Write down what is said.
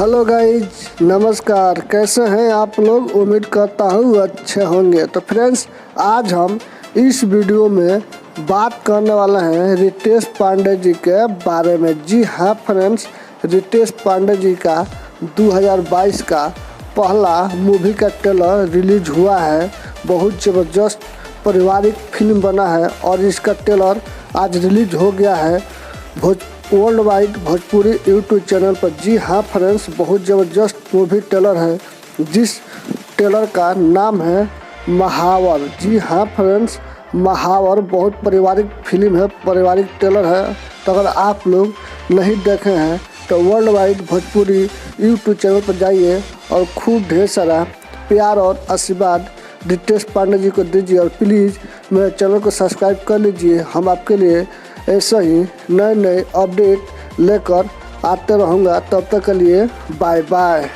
Hello guys, नमस्कार। कैसे हैं आप लोग? उम्मीद करता हूँ अच्छे होंगे। तो फ्रेंड्स, आज हम इस वीडियो में बात करने वाले हैं रितेश पांडे जी के बारे में। जी हाँ फ्रेंड्स, रितेश पांडे जी का 2022 का पहला मूवी का ट्रेलर रिलीज हुआ है। बहुत ज़बरदस्त पारिवारिक फिल्म बना है और इसका ट्रेलर आज रिलीज हो गया है world wide Bhojpuri YouTube channel पर। जी हाँ फ्रेंड्स, बहुत ज़बरदस्त मूवी ट्रेलर है जिस ट्रेलर का नाम है महावर। जी हाँ फ्रेंड्स, महावर बहुत पारिवारिक फिल्म है, पारिवारिक ट्रेलर है। तो अगर आप लोग नहीं देखे हैं तो world wide Bhojpuri YouTube channel पर जाइए और खूब ढेर सारा प्यार और आशीर्वाद रितेश पांडे जी को दीजिए और प्लीज़ मेरे चैनल को सब्सक्राइब कर लीजिए। हम आपके लिए ऐसा ही नए नए अपडेट लेकर आते रहूँगा। तब तक के लिए बाय बाय।